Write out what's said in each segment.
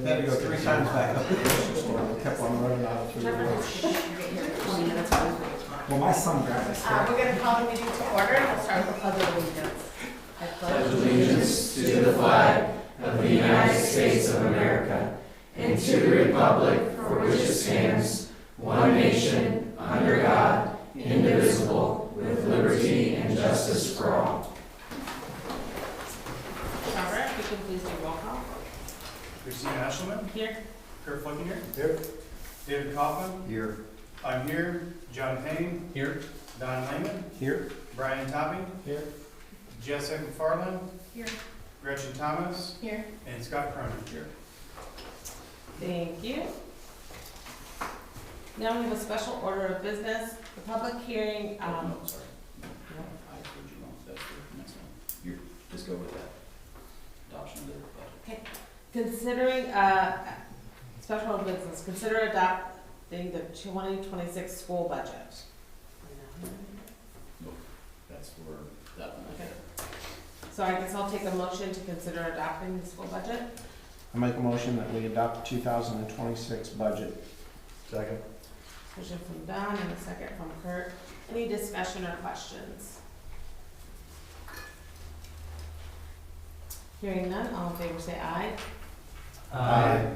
Had to go 3 times back up to the grocery store, kept on running out of food. Well, my son grabbed this. We're gonna call the meeting to order and we'll start with the pledge of allegiance. I pledge allegiance to the flag of the United States of America and to the republic for which it stands, one nation, under God, indivisible, with liberty and justice for all. Robert, if you can please do roll call. Christina Ashelman. Here. Kurt Flickinger. Here. David Kaufman. Here. I'm here. John Payne. Here. Don Lehman. Here. Brian Topping. Here. Jessica McFarland. Here. Gretchen Thomas. Here. And Scott Cronin. Here. Thank you. Now we have a special order of business, the public hearing, Sorry. I told you wrong. That's the next one. You just go with that. Adoption of the budget. considering, special order of business, consider adopting the 2026 school budget. That's for that one. Okay. So I guess I'll take a motion to consider adopting the school budget. I make a motion that we adopt the 2026 budget. Second. Motion from Don and a second from Kurt. Any discussion or questions? Hearing none, all in favor say aye. Aye.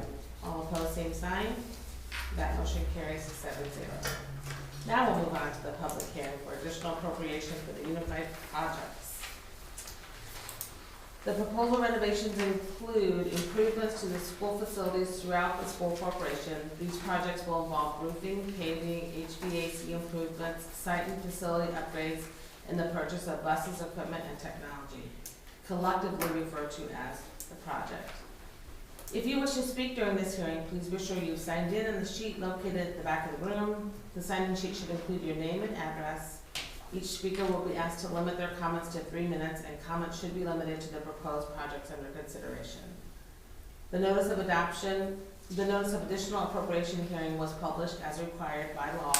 All opposed, same sign. That motion carries 7-0. Now we'll move on to the public hearing for additional appropriation for the unified projects. The proposal renovations include improvements to the school facilities throughout the school corporation. These projects will involve roofing, paving, HVAC improvements, site and facility upgrades, and the purchase of buses, equipment, and technology, collectively referred to as the project. If you wish to speak during this hearing, please be sure you've signed in the sheet located at the back of the room. The sign-in sheet should include your name and address. Each speaker will be asked to limit their comments to 3 minutes, and comments should be limited to the proposed projects under consideration. The notice of additional appropriation hearing was published as required by law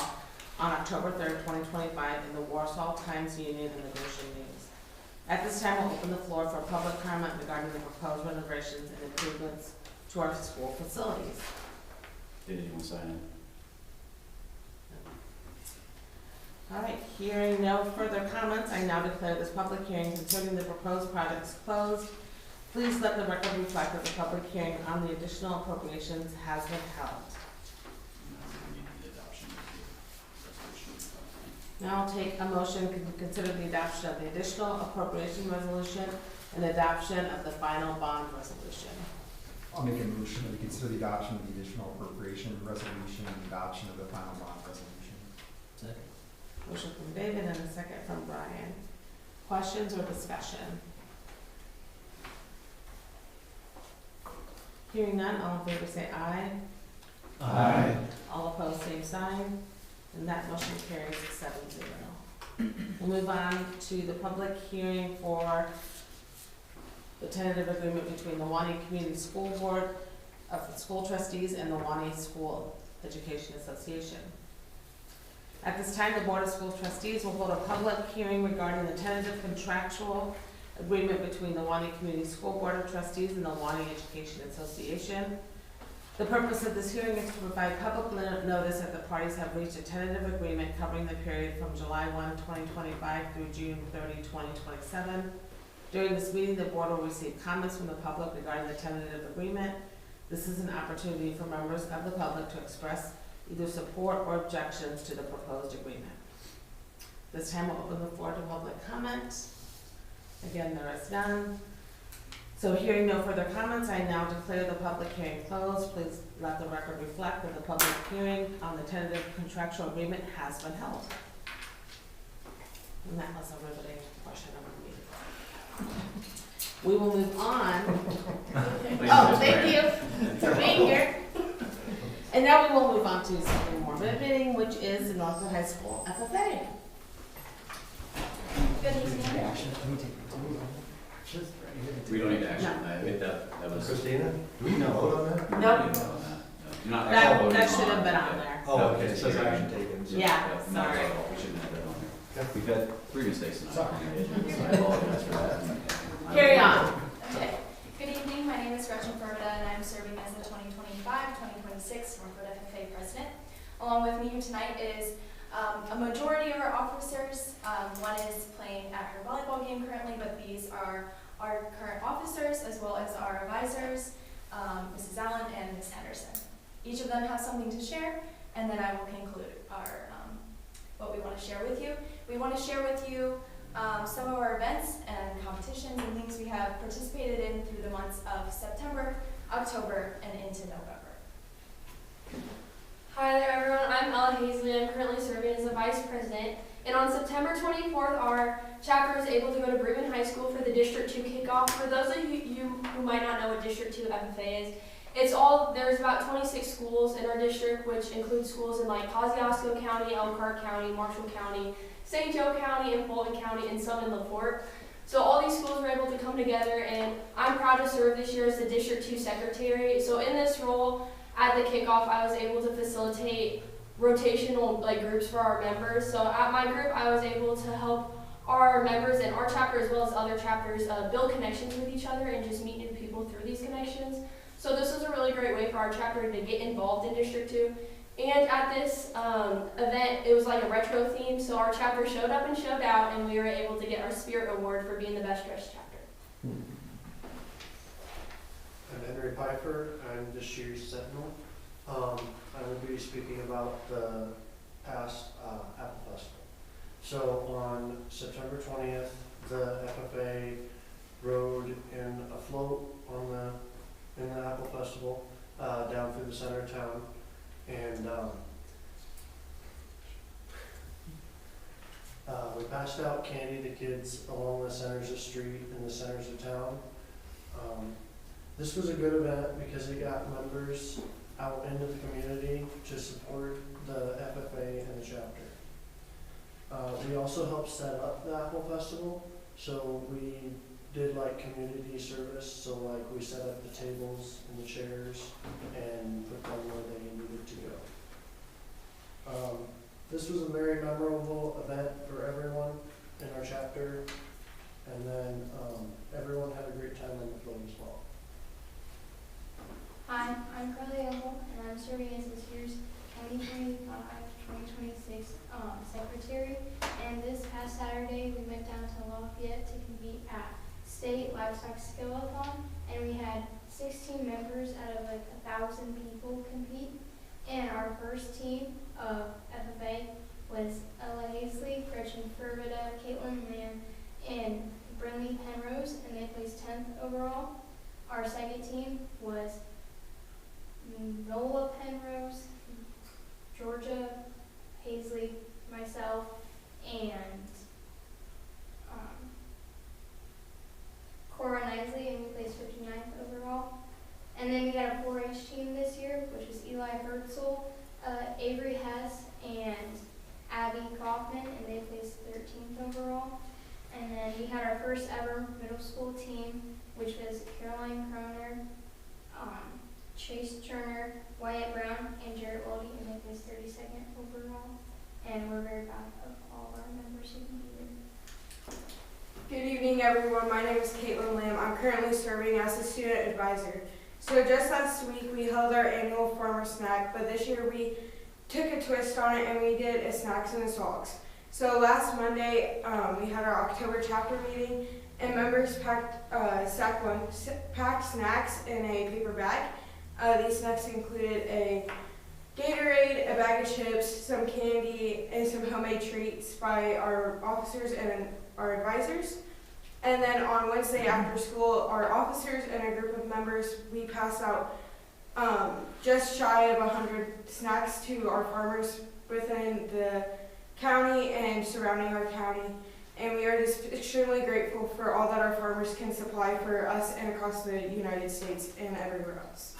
on October 3rd, 2025 in the Warsaw Times Union and the Goshen News. At this time, we'll open the floor for public comment regarding the proposed renovations and improvements to our school facilities. Did anyone sign in? All right, hearing no further comments, I now declare this public hearing concerning the proposed projects closed. Please let the record reflect that the public hearing on the additional appropriations has been held. No, we need the adoption of the resolution. Now I'll take a motion to consider the adoption of the additional appropriation resolution and adoption of the final bond resolution. I'll make a motion that we consider the adoption of the additional appropriation resolution and adoption of the final bond resolution. Second. Motion from David and a second from Brian. Questions or discussion? Hearing none, all in favor say aye. Aye. All opposed, same sign, and that motion carries 7-0. We'll move on to the public hearing for the tentative agreement between the Wa-Nee Community School Board of School Trustees and the Wa-Nee School Education Association. At this time, the Board of School Trustees will hold a public hearing regarding the tentative contractual agreement between the Wa-Nee Community School Board of Trustees and the Wa-Nee Education Association. The purpose of this hearing is to provide public notice that the parties have reached a tentative agreement covering the period from July 1, 2025 through June 30, 2027. During this meeting, the board will receive comments from the public regarding the tentative agreement. This is an opportunity for members of the public to express either support or objections to the proposed agreement. This time we'll open the floor to public comment. Again, there is none. So hearing no further comments, I now declare the public hearing closed. Please let the record reflect that the public hearing on the tentative contractual agreement has been held. And that was a riveting portion of the meeting. We will move on. Oh, thank you for being here. And now we will move on to something more riveting, which is the Northwood High School FFA. Good evening. We don't need action. No. I think that was. Christina, do we know vote on that? Nope. You're not That actually voting should have on been it. on there. Oh, okay, No, it says action taken. so- Yeah, No, sorry. we shouldn't have that on there. Okay. We've had 3 mistakes tonight. Sorry. So I apologize for that. Carry on. Okay. Good evening, my name is Gretchen Fervida, and I'm serving as the 2025-2026 Northwood FFA president. Along with me here tonight is a majority of our officers. One is playing at her volleyball game currently, but these are our current officers as well as our advisors, Mrs. Allen and Ms. Henderson. Each of them have something to share, and then I will conclude our what we want to share with you. We want to share with you some of our events and competitions and things we have participated in through the months of September, October, and into November. Hi there everyone, I'm Ella Hazley. I'm currently serving as a vice president. And on September 24th, our chapter was able to go to Bremen High School for the District 2 kickoff. For those of you who might not know what District 2 FFA is, there's about 26 schools in our district, which includes schools in like Kosciuszko County, Elkhart County, Marshall County, St. Joe County, and Fulton County, and some in LaPorte. So all these schools were able to come together, and I'm proud to serve this year as the District 2 secretary. So in this role, at the kickoff, I was able to facilitate rotational groups for our members. So at my group, I was able to help our members in our chapter as well as other chapters build connections with each other and just meet new people through these connections. So this was a really great way for our chapter to get involved in District 2. And at this event, it was like a retro theme, so our chapter showed up and showed out, and we were able to get our Spirit Award for being the best dressed chapter. I'm Henry Pfeiffer. I'm this year's Sentinel. I will be speaking about the past Apple Festival. So on September 20th, the FFA rode in a float in the Apple Festival down through the center of town, and we passed out candy to kids along the centers of street and the centers of town. This was a good event because it got members out into the community to support the FFA and the chapter. We also helped set up the Apple Festival, so we did community service, so we set up the tables and the chairs and put them where they needed to go. This was a very memorable event for everyone in our chapter, and then everyone had a great time on the float as well. Hi, I'm Carly Ethel, and I'm serving as this year's 2025-2026 secretary. And this past Saturday, we went down to Lafayette to compete at State Livestock Skill-a-thon, and we had 16 members out of 1,000 people compete. And our first team of FFA was Ella Hazley, Gretchen Fervida, Caitlin Lamb, and Brinley Penrose, and they placed 10th overall. Our second team was Nola Penrose, Georgia Hazley, myself, and Cora Knisley, and we placed 59th overall. And then we had a 4-H team this year, which was Eli Herzl, Avery Hess, and Abby Kaufman, and they placed 13th overall. And then we had our first ever middle school team, which was Caroline Croner, Chase Turner, Wyatt Brown, and Jarrett Weldy, and they placed 32nd overall. And we're very proud of all our members who competed. Good evening, everyone. My name is Caitlin Lamb. I'm currently serving as a student advisor. So just last week, we held our annual farmer snack, but this year we took a twist on it and we did a snacks and a swags. So last Monday, we had our October chapter meeting, and members packed snacks in a paper bag. These snacks included a Gatorade, a bag of chips, some candy, and some homemade treats by our officers and our advisors. And then on Wednesday after school, our officers and a group of members, we passed out just shy of 100 snacks to our farmers within the county and surrounding our county. And we are just extremely grateful for all that our farmers can supply for us and across the United States and everywhere else.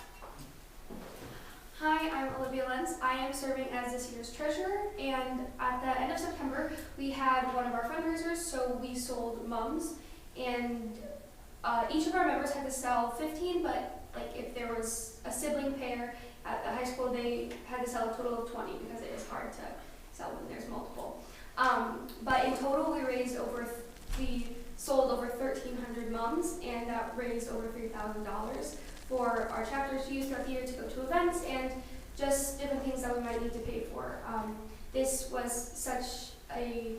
Hi, I'm Olivia Lenz. I am serving as this year's treasurer, and at the end of September, we had one of our fundraisers, so we sold mums, and each of our members had to sell 15, but if there was a sibling pair at the high school, they had to sell a total of 20 because it is hard to sell when there's multiple. But in total, we sold over 1,300 mums, and that raised over $3,000 for our chapters to use throughout the year to go to events and just different things that we might need to pay for. This was such a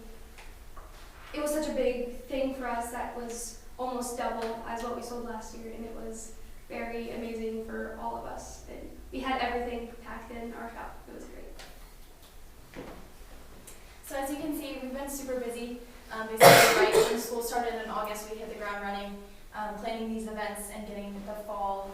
big thing for us that was almost double as what we sold last year, and it was very amazing for all of us. And we had everything packed in our shop. It was great. So as you can see, we've been super busy. Basically, right when school started in August, we hit the ground running, planning these events and getting the fall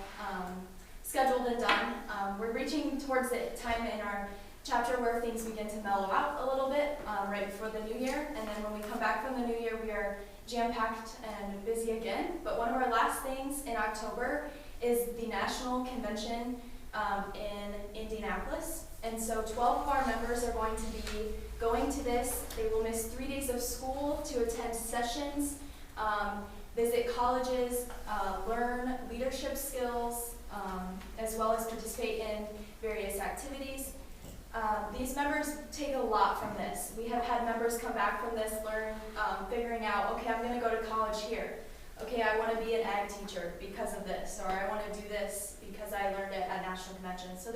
scheduled and done. We're reaching towards the time in our chapter where things begin to mellow out a little bit right before the new year. And then when we come back from the new year, we are jam-packed and busy again. But one of our last things in October is the national convention in Indianapolis. And so 12 of our members are going to be going to this. They will miss 3 days of school to attend sessions, visit colleges, learn leadership skills, as well as participate in various activities. These members take a lot from this. We have had members come back from this, learn, figuring out, okay, I'm going to go to college here. Okay, I want to be an ag teacher because of this, or I want to do this because I learned it at national convention. So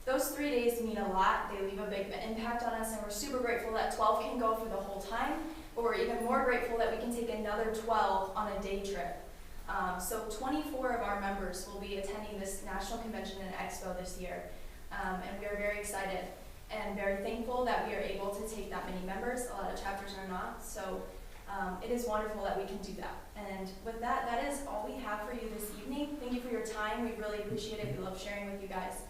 those 3 days mean a lot. They leave a big impact on us, and we're super grateful that 12 can go for the whole time, but we're even more grateful that we can take another 12 on a day trip. So 24 of our members will be attending this national convention and expo this year, and we are very excited and very thankful that we are able to take that many members. A lot of chapters are not, so it is wonderful that we can do that. And with that, that is all we have for you this evening. Thank you for your time. We really appreciate it. We love sharing with you guys.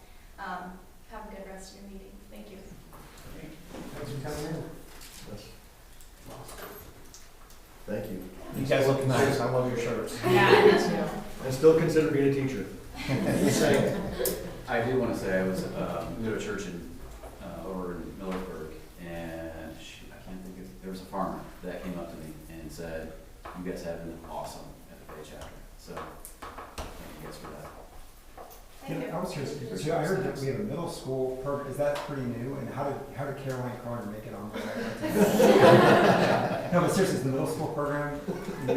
Have a good rest of your meeting. Thank you. Thanks for coming in. Thank you. You guys look nice. I love your shirts. Yeah, me too. I still consider being a teacher. I do want to say I was we go to a church in over in Millersburg, and I can't think of, there was a farmer that came up to me and said, "You guys have been awesome at the Bay chapter." So thank you guys for that. Thank you. I was curious, so I heard that we have a middle school program. Is that pretty new? And how did Caroline Carter make it on there? No, but seriously, is the middle school program new?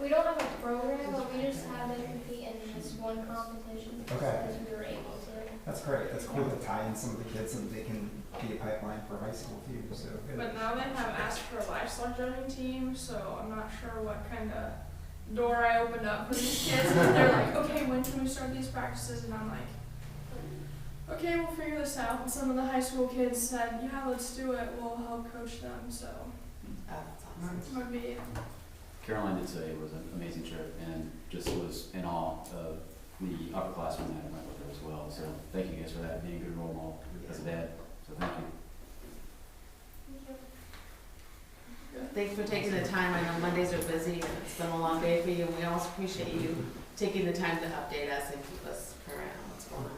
We don't have a program, but we just have them compete in this one competition. Okay. Because we were able to. That's great. That's cool to tie in some of the kids so that they can be a pipeline for high school too. So good. But now they have asked for a livestock judging team, so I'm not sure what kind of door I opened up for these kids. They're like, okay, when can we start these practices? And I'm like, okay, we'll figure this out. And some of the high school kids said, yeah, let's do it. We'll help coach them. So That's awesome. it would be. Caroline did say it was an amazing trip, and just was in awe of the upperclassmen that went with her as well. So thank you guys for that, being a good role model as a dad. So thank you. Thanks for taking the time. I know Mondays are busy and it's been a long day for you, and we also appreciate you taking the time to update us and keep us current on what's going on.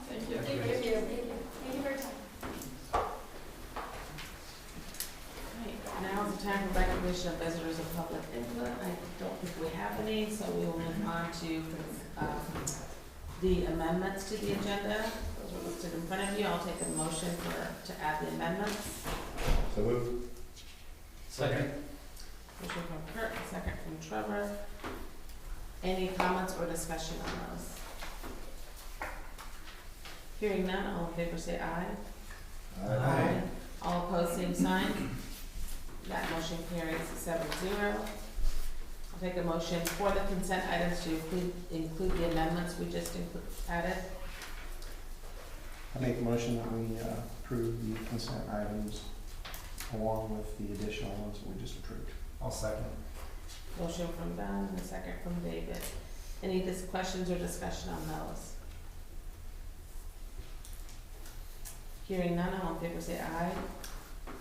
Thank you. Thank you. Thank you. Thank you for your time. Right, now is the time for recognition of visitors of public input. I don't think we have any, so we will move on to the amendments to the agenda. Those are listed in front of you. I'll take a motion to add the amendments. So moved. Second. Motion from Kurt, a second from Trevor. Any comments or discussion on those? Hearing none, all in favor say aye. Aye. All opposed, same sign. That motion carries 7-0. I'll take a motion for the consent items to include the amendments we just added. I make a motion that we approve the consent items along with the additional ones that we just approved. I'll second. Motion from Don and a second from David. Any questions or discussion on those? Hearing none, all in favor say aye.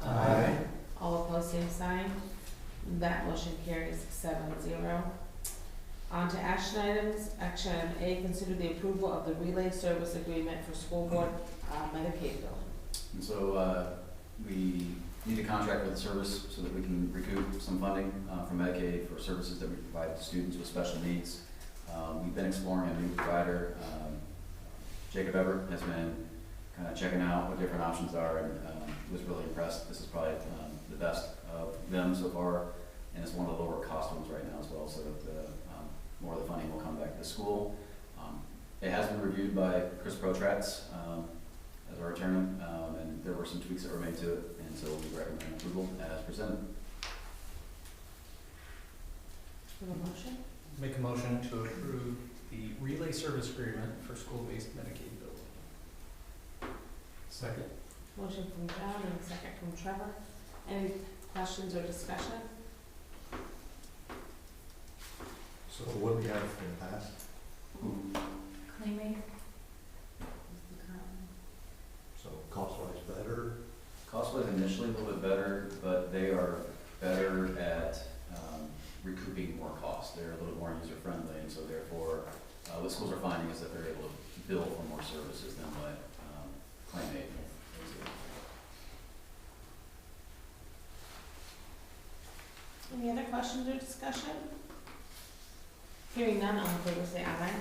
Aye. All opposed, same sign. That motion carries 7-0. On to action items. Action item A, consider the approval of the relay service agreement for school board Medicaid billing. And so we need to contract with the service so that we can recoup some funding from Medicaid for services that we provide to students with special needs. We've been exploring a new provider. Jacob Everett has been kind of checking out what different options are, and was really impressed. This is probably the best of them so far, and it's one of the lower cost ones right now as well. So more of the funding will come back to the school. It has been reviewed by Chris Protratz, as our attorney, and there were some tweaks that were made to it, and so we recommend approval as presented. Do you have a motion? Make a motion to approve the relay service agreement for school-based Medicaid billing. Second. Motion from John and a second from Trevor. Any questions or discussion? So what we have in the past? Claiming. So cost-wise better? Cost was initially a little bit better, but they are better at recouping more costs. They're a little more user-friendly, and so therefore, what schools are finding is that they're able to bill for more services than what Claim-Aid is. Any other questions or discussion? Hearing none, all in favor say aye.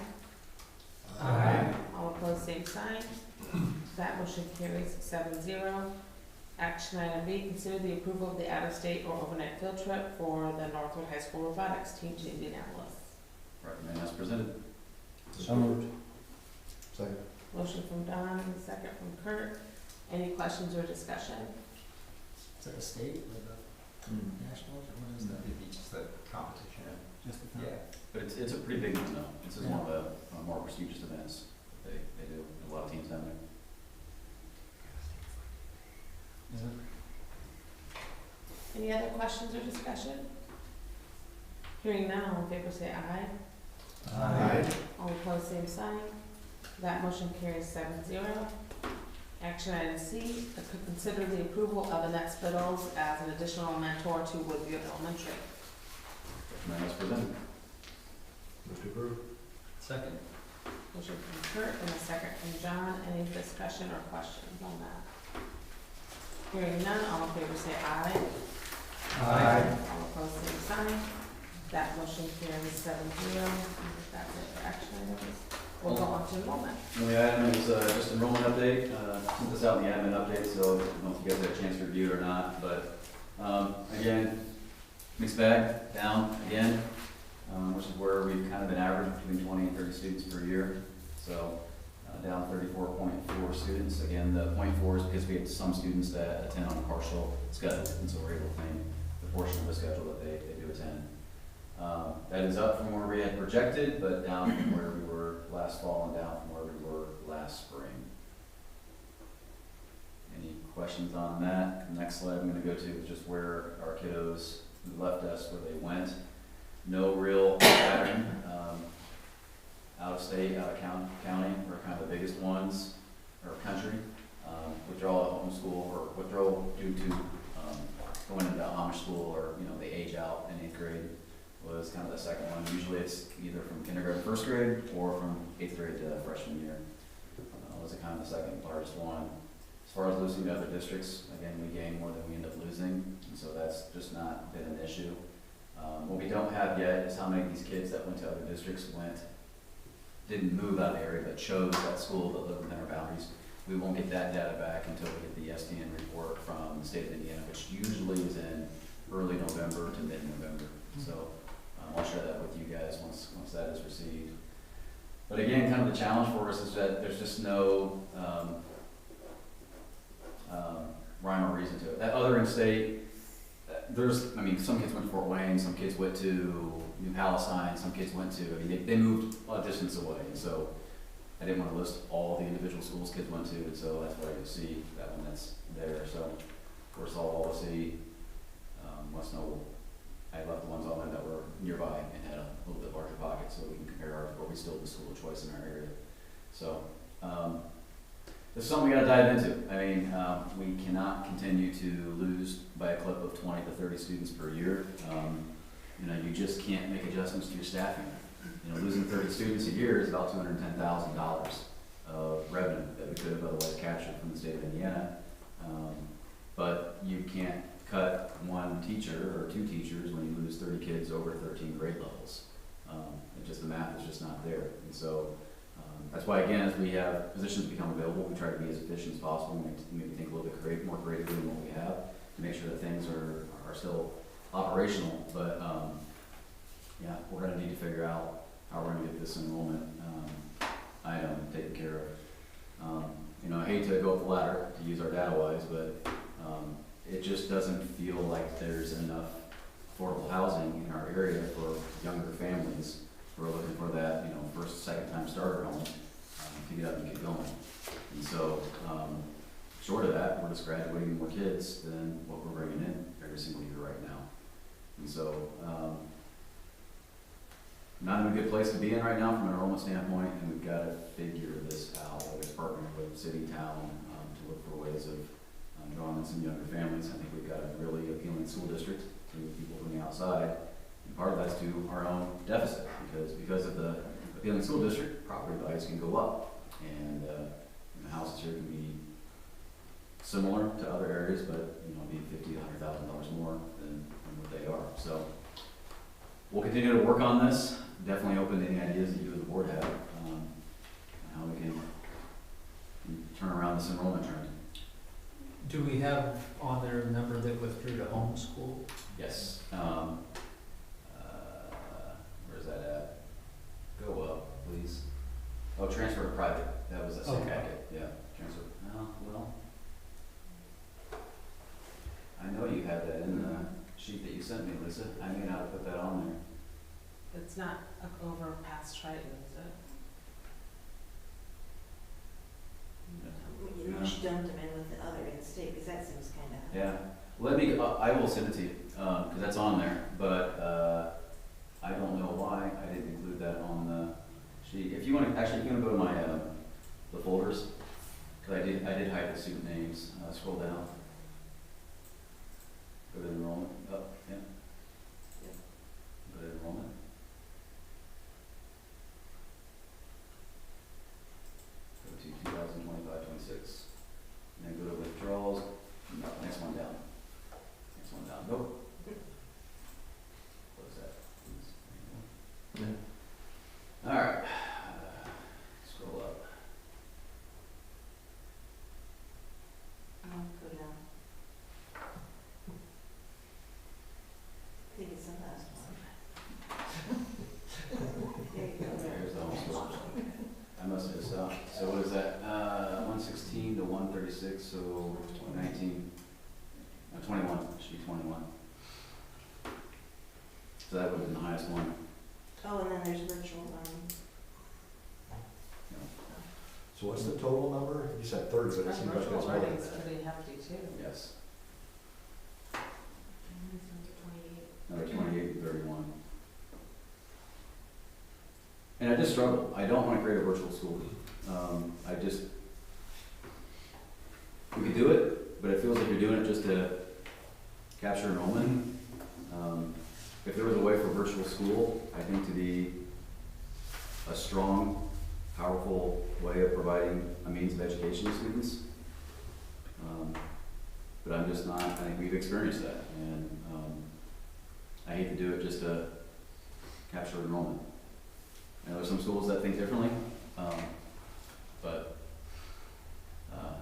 Aye. All opposed, same sign. That motion carries 7-0. Action item B, consider the approval of the out-of-state or overnight field trip for the Northwood High School robotics team to Indianapolis. Recommend as presented. So moved. Second. Motion from Don, and a second from Kurt. Any questions or discussion? Is that a state or the nationals, or what is that? It's just the competition. Just the Yeah, but it's a pretty big one though. This is one of the more prestigious events that they do. A lot of teams down there. Is it? Any other questions or discussion? Hearing none, all in favor say aye. Aye. All opposed, same sign. That motion carries 7-0. Action item C, consider the approval of Annette Spittles as an additional mentor to Woodview Elementary. Recommend as presented. Move to approve. Second. Motion from Kurt and a second from John. Any discussion or questions on that? Hearing none, all in favor say aye. Aye. All opposed, same sign. That motion carries 7-0. That's it for action items. We'll go on to enrollment. The only item is just enrollment update. Sent this out in the admin update, so I don't know if you guys had a chance to review it or not, but again, mixed bag, down again, which is where we've kind of been averaging between 20 and 30 students per year. So down 34.4 students. Again, the 0.4 is because we have some students that attend on a partial schedule, and so we're able to claim the portion of the schedule that they do attend. That is up from where we had projected, but down from where we were last fall and down from where we were last spring. Any questions on that? The next slide I'm going to go to is just where our kiddos who left us, where they went. No real pattern. Out of state, out of county were kind of the biggest ones, or country. Withdrawal at homeschool, or withdrawal due to going into Amish school, or they age out in 8th grade was kind of the second one. Usually it's either from kindergarten to 1st grade or from 8th grade to freshman year. Was kind of the second largest one. As far as losing to other districts, again, we gain more than we end up losing, and so that's just not been an issue. What we don't have yet is how many of these kids that went to other districts didn't move out of the area but chose that school that lived within our boundaries. We won't get that data back until we get the SDN report from the state of Indiana, which usually is in early November to mid-November. So I'll share that with you guys once that is received. But again, kind of the challenge for us is that there's just no rhyme or reason to it. That other in-state, some kids went to Fort Wayne, some kids went to New Palestine, some kids went to, they moved a distance away. And so I didn't want to list all the individual schools kids went to, and so that's why you'll see that one that's there. So, of course, all Wallasey, West Noble, I left the ones on there that were nearby and had a little bit larger pocket, so we can compare ours, but we still have the school of choice in our area. So, this is something we got to dive into. We cannot continue to lose by a clip of 20 to 30 students per year. You just can't make adjustments to your staffing. Losing 30 students a year is about $210,000 of revenue that we could have otherwise captured from the state of Indiana. But you can't cut one teacher or two teachers when you lose 30 kids over 13 grade levels. The math is just not there. And so that's why, again, as we have positions become available, we try to be as efficient as possible and maybe think a little bit more creatively than what we have to make sure that things are still operational. But we're going to need to figure out how we're gonna get this enrollment, item taken care of. You know, I hate to go up the ladder, to use our data wise, but, it just doesn't feel like there's enough affordable housing in our area for younger families who are looking for that, you know, first, second time starter home, to get up and get going. And so, short of that, we're just graduating more kids than what we're bringing in every single year right now. And so, not in a good place to be in right now from an enrollment standpoint, and we've got to figure this out, whether it's partnering with city, town, to look for ways of drawing in some younger families. I think we've got a really appealing school district to people from the outside, and part of that's to our own deficit, because of the appealing school district, property values can go up, and the houses here can be similar to other areas, but, you know, be $50,000 to $100,000 more than what they are. So we'll continue to work on this. Definitely open to any ideas that you as the board have, on how we can turn around this enrollment trend. Do we have on there a number that withdrew to homeschool? Yes. Where's that at? Go up, please. Oh, transfer to private. That was the same Okay. packet. Yeah, transfer. Oh, well. I know you had that in the sheet that you sent me, Lisa. I may not have put that on there. It's not over past Triton, is it? You know, she dumped them in with the other in-state, because that seems kind of. Yeah. Let me, I will send it to you, because that's on there, but, I don't know why I didn't include that on the sheet. If you want to, actually, if you want to go to my, the folders, because I did hide the student names. Scroll down. Go to enrollment. Oh, yeah. Yep. Go to enrollment. Go to 2025-26. And then go to withdrawals. No, next one down. Next one down. Nope. Close that, please. All right. Scroll up. Go down. I think it's the last one. There you go. There's the homeschool. I must have missed out. So what is that? 116 to 136, so 19, 21, it should be 21. So that would have been the highest one. Oh, and then there's virtual learning. So what's the total number? You said 30, but it seems like Virtual it's more than learning's that. pretty hefty too. Yes. Another Another 28 and 31. And I just struggle. I don't want to create a virtual school. We could do it, but it feels like you're doing it just to capture enrollment. If there was a way for virtual school, I think to be a strong, powerful way of providing a means of education to students. But I'm just not, I think we've experienced that, and I hate to do it just to capture enrollment. Now, there's some schools that think differently, but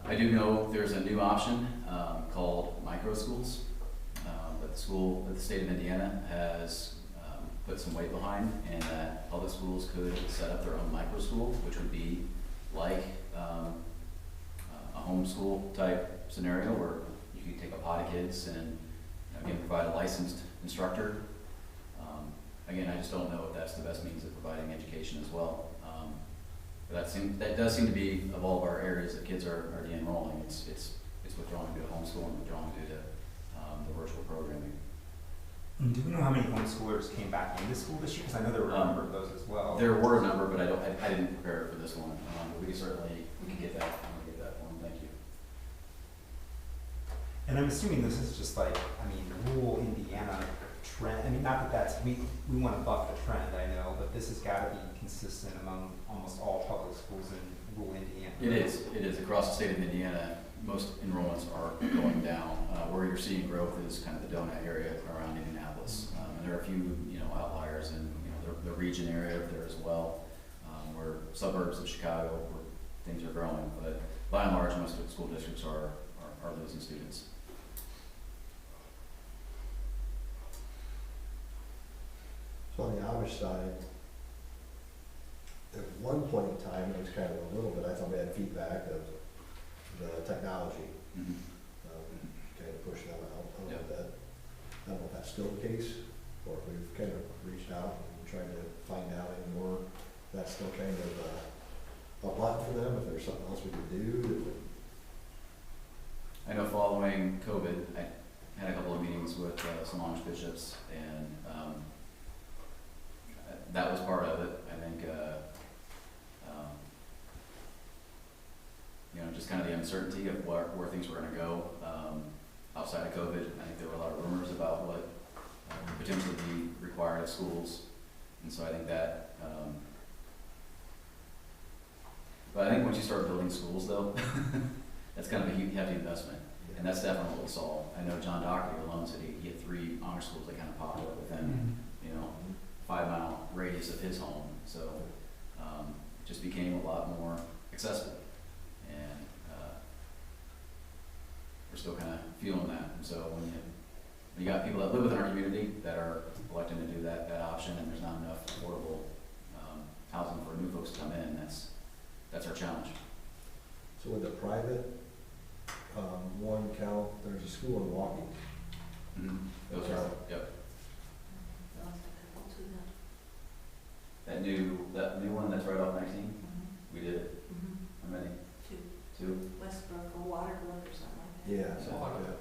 I do know there's a new option called micro schools that the state of Indiana has put some weight behind, and that public schools could set up their own micro school, which would be like a homeschool type scenario where you could take a pot of kids and again provide a licensed instructor. Again, I just don't know if that's the best means of providing education as well. But that does seem to be, of all of our areas that kids are de-enrolling, it's withdrawing due to homeschool and withdrawing due to the virtual programming. And do we know how many homeschoolers came back into school this year? Because I know there were a number of those as well. There were a number, but I didn't prepare it for this one. But we can get that. I'll get that one. Thank you. And I'm assuming this is just like, rural Indiana trend. Not that that's, we want to buck the trend, I know, but this has got to be consistent among almost all public schools in rural Indiana. It is. Across the state of Indiana, most enrollments are going down. Where you're seeing growth is kind of the donut area around Indianapolis. And there are a few, outliers in, the region area there as well, where suburbs of Chicago where things are growing. But by and large, most of the school districts are losing students. So on the Amish side, at one point in time, it was kind of a little bit, I thought we had feedback of the technology, Mhm. kind of push them out a Yeah. little bit. I don't know if that's still the case, or if we've kind of reached out and tried to find out any more. That's still kind of a button for them, if there's something else we could do that would. I know following COVID, I had a couple of meetings with some Amish bishops, and that was part of it. I think, you know, just kind of the uncertainty of where things were going to go outside of COVID. I think there were a lot of rumors about what would potentially be required of schools, and so I think that. But I think once you start building schools, though, that's kind of a huge, heavy investment. And that's definitely what we saw. I know John Dockery alone said he had 3 honor schools that kind of popped up within, you know, 5-mile radius of his home. So it just became a lot more accessible. And we're still kind of feeling that. And so when you got people that live within our community that are electing to do that option, and there's not enough affordable housing for new folks to come in, that's our challenge. So with the private, one count, there's a school in Wa-Nee. Those are, yep. That new one that's right off 19, we did it. How many? 2. Westbrook or Waterbrook or something like that. Yeah, something like that.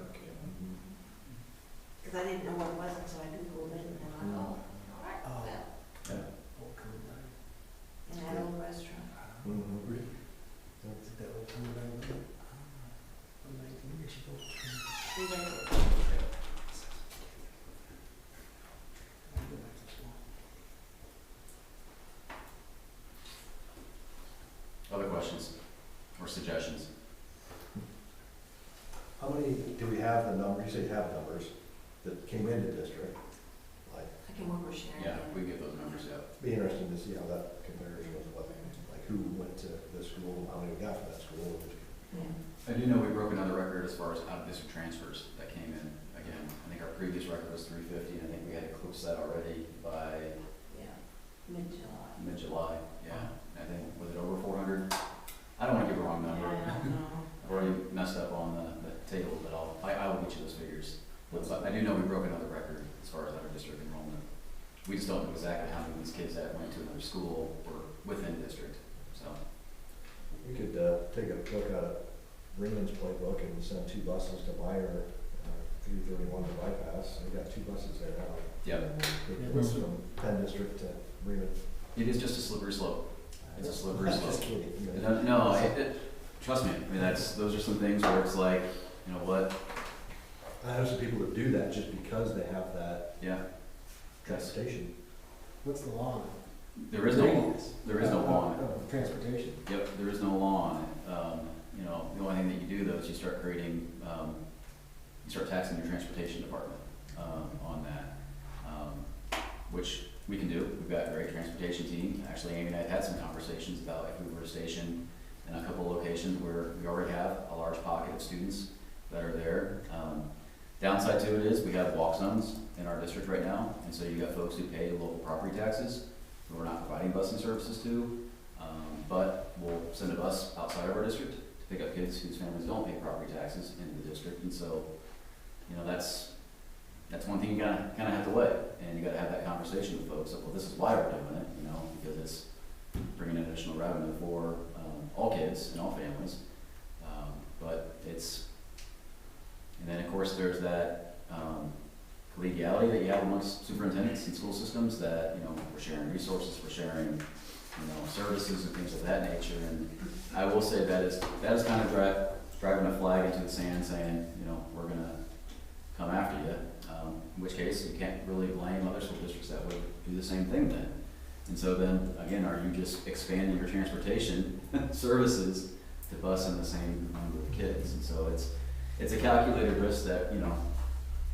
Because I didn't know what it was, and so I Googled it, and I thought, Oh. well, Yeah. in that old restaurant. Mhm. We went to- Other questions or suggestions? How many, do we have the number, you say you have numbers, that came into district? Like, I can work with Sharon. Yeah, again. we get those numbers, yeah. be interesting to see how that compares with what, like who went to this school, how many we got from that school. Yeah. I do know we broke another record as far as out-of-district transfers that came in. Again, I think our previous record was 350, and I think we had eclipsed that already by Yeah, mid-July. mid-July. Yeah, I think, was it over 400? I don't want to give a wrong number. Yeah, I don't know. I've already messed up on the table, but I will get you those figures. But I do know we broke another record as far as out-of-district enrollment. We just don't know exactly how many of these kids that went to another school were within district, so. We could, take a look at Raymond's playbook and send 2 buses to Meyer, 331 to bypass, they got 2 buses there now. Yeah, It was from Penn District to Raymond. it is just a slippery slope. It's a slippery slope. Just kidding. No, trust me, I mean, those are some things where it's like, you know what, I know some people that do that just because they have that yeah, transportation. What's the law on it? there is no law on it. Transportation. Yep, there is no law on it. You know, the only thing that you do though is you start creating, you start taxing your transportation department, on that, which we can do. We've got a great transportation team. Actually, Amy and I had some conversations about if we were to station in a couple of locations where we already have a large pocket of students that are there. Downside to it is we have walk zones in our district right now, and so you got folks who pay local property taxes who we're not providing busing services to, but we'll send a bus outside of our district to pick up kids whose families don't pay property taxes in the district, and so, you know, that's one thing you gotta kind of have to weigh, and you gotta have that conversation with folks of, well, this is why we're doing it, you know, because it's bringing in additional revenue for all kids and all families, but it's, and then of course there's that collegiality that you have amongst superintendents and school systems that, you know, we're sharing resources, we're sharing, you know, services and things of that nature, and I will say that is kind of driving a flag into the sand saying, you know, we're gonna come after you, in which case you can't really blame other school districts that would do the same thing then. And so then, again, are you just expanding your transportation services to bus in the same number of kids? And so it's a calculated risk that, you know,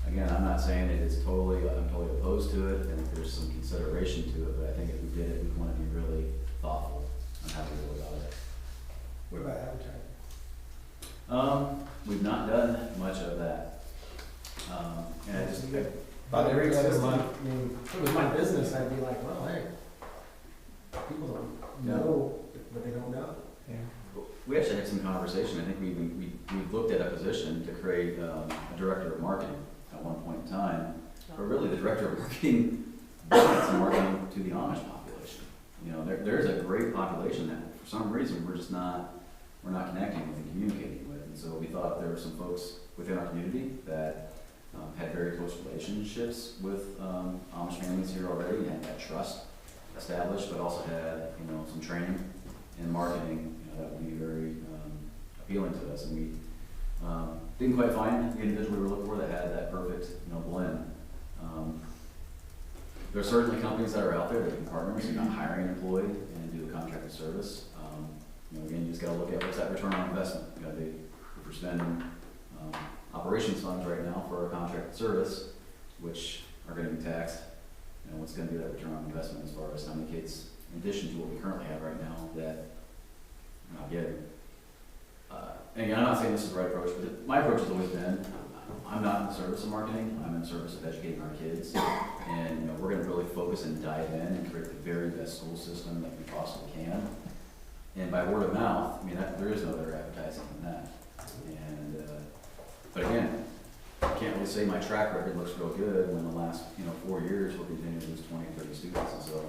again, I'm not saying I'm totally opposed to it, and there's some consideration to it, but I think if we did it, we'd want to be really thoughtful on how we go about it. What about advertising? We've not done much of that. And I just, But every other month, I mean, if it was my business, I'd be like, well, hey, people don't know, but they don't know. Yeah. We actually had some conversation, I think we looked at a position to create a director of marketing at one point in time, but really the director of marketing wants marketing to the Amish population. You know, there's a great population that for some reason we're not connecting with and communicating with, and so we thought there were some folks within our community that had very close relationships with Amish families here already and had that trust established, but also had, you know, some training in marketing, you know, that would be very appealing to us. And we didn't quite find the individual we were looking for that had that perfect, you know, blend. There are certainly companies that are out there that can partner with, so you're not hiring an employee and do a contracted service. You know, again, you just got to look at what's that return on investment. You got to, if we're spending operations funds right now for a contracted service, which are going to be taxed, you know, what's going to be that return on investment as far as how many kids, in addition to what we currently have right now, that we're not getting. And again, I'm not saying this is the right approach, but my approach has always been, I'm not in the service of marketing, I'm in the service of educating our kids. And you know, we're going to really focus and dive in and create the very best school system that we possibly can. And by word of mouth, I mean, there is no better advertising than that. And, but again, I can't really say my track record looks real good when the last, you know, 4 years we're continuing to lose 20, 30 students. And so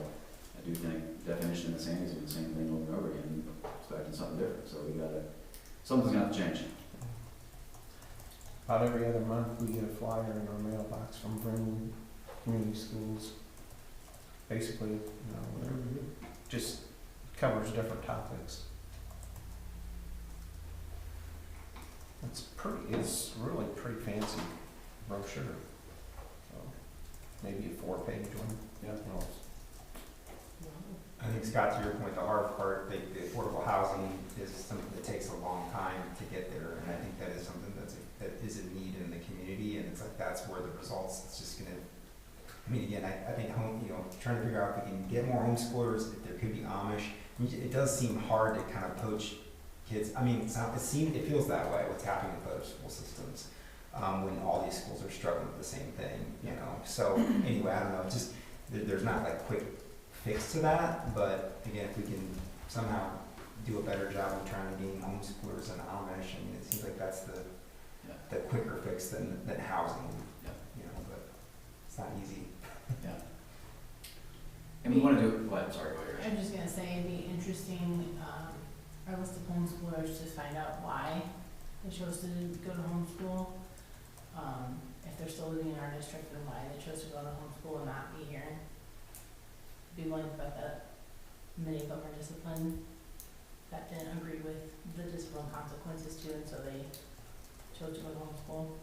I do think definition of insanity is doing the same thing over and over again, expecting something different. So something's going to have to change. About every other month, we get a flyer in our mailbox from Vernon Community Schools. Basically, you know, it just covers different topics. It's really pretty fancy brochure. So maybe a 4-page one. Yeah. I think, Scott, to your point, the hard part, the affordable housing is something that takes a long time to get there, and I think that is something that is a need in the community, and it's like that's where the results, it's just gonna, I mean, again, I think trying to figure out if we can get more homeschoolers, if there could be Amish. I mean, it does seem hard to kind of poach kids. I mean, it feels that way, what's happening with other school systems, when all these schools are struggling with the same thing, you know. So anyway, I don't know, just, there's not like quick fix to that, but again, if we can somehow do a better job of trying to gain homeschoolers and Amish, I mean, it seems like that's the quicker fix than housing, you know, but it's not easy. Yeah. And we want to do, what, sorry, go ahead. I'm just gonna say it'd be interesting, our list of homeschoolers, to find out why they chose to go to homeschool. If they're still living in our district, and why they chose to go to homeschool and not be here. Be willing to bet that many of them are disciplined, that didn't agree with the discipline consequences too, and so they chose to go to homeschool.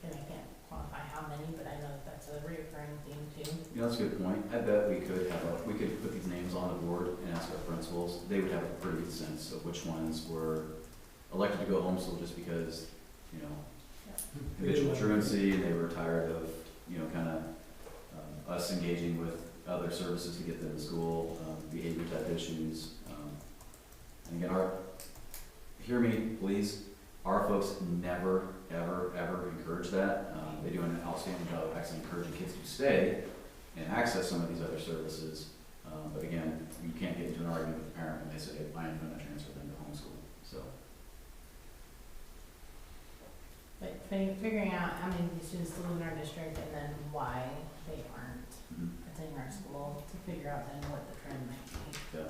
And I can't quantify how many, but I know that that's a recurring theme too. You know, that's a good point. I bet we could put these names on the board and ask our principals. They would have a pretty good sense of which ones were elected to go homeschool just because, you know, habitual truancy, and they were tired of, you know, kind of us engaging with other services to get them to school, behavior type issues. And again, hear me, please, our folks never, ever, ever encourage that. They do an outstanding job of actually encouraging kids to stay and access some of these other services. But again, you can't get into an argument with a parent when they say, I am going to transfer them to homeschool. So. But figuring out how many of these students still live in our district and then why they aren't attending our school, to figure out then what the trend might be. Yeah.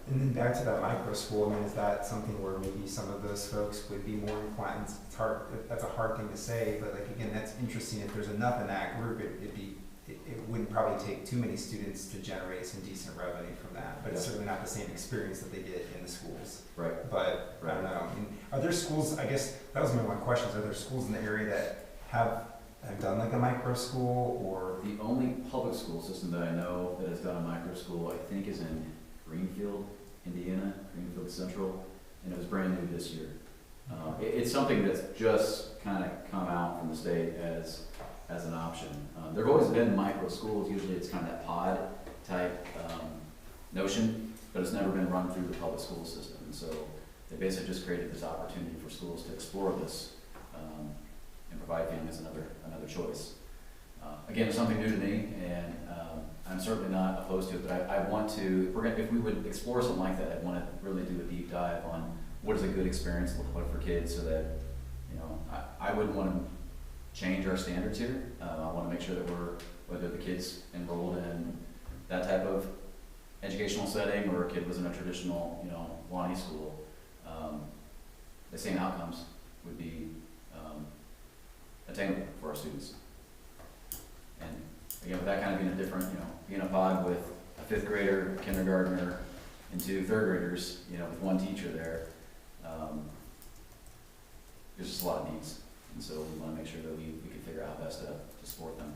And then back to that micro school, I mean, is that something where maybe some of those folks would be more inclined? It's hard, that's a hard thing to say, but like, again, that's interesting. If there's enough in that group, it wouldn't probably take too many students to generate some decent revenue from that, but it's certainly not the same experience that they get in the schools. Right. But I don't know. I mean, are there schools, I guess that was my one question, are there schools in the area that have done like a micro school, or? The only public school system that I know that has done a micro school, I think, is in Greenfield, Indiana, Greenfield Central, and it was brand new this year. It's something that's just kind of come out from the state as an option. There have always been micro schools. Usually it's kind of that pod type notion, but it's never been run through the public school system. And so they basically just created this opportunity for schools to explore this and provide families another choice. Again, it's something new to me, and I'm certainly not opposed to it, but I want to, if we would explore something like that, I'd want to really do a deep dive on what does a good experience look like for kids, so that, you know, I wouldn't want to change our standards here. I want to make sure that whether the kid's enrolled in that type of educational setting or a kid was in a traditional, you know, Wa-Nee school, the same outcomes would be attainable for our students. And again, with that kind of being a different, you know, being a pod with a 5th grader, a kindergartner, and 2 3rd graders, you know, with 1 teacher there, there's just a lot of needs. And so we want to make sure that we can figure out how best to support them.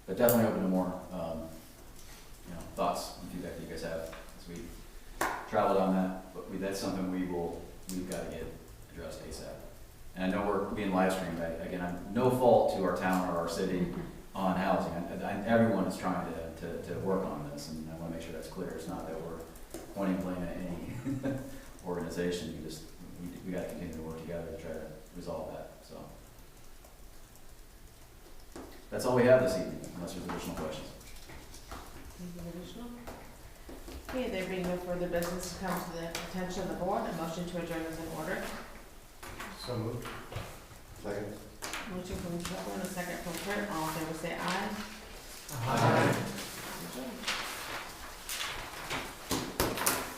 But definitely open to more, you know, thoughts and feedback that you guys have as we travel down that. But that's something we've got to get addressed ASAP. And I know we're being live streamed. Again, I'm no fault to our town or our city on housing. Everyone is trying to work on this, and I want to make sure that's clear. It's not that we're pointing blame at any organization. We got to continue to work together to try to resolve that. So that's all we have this evening, unless there's additional questions. Anything additional? Okay, there being no further business to come to the attention of the board, a motion to adjourn is in order. So moved. Second. Motion from Trevor and a second from Kurt. All in favor say aye. Aye. Adjourned.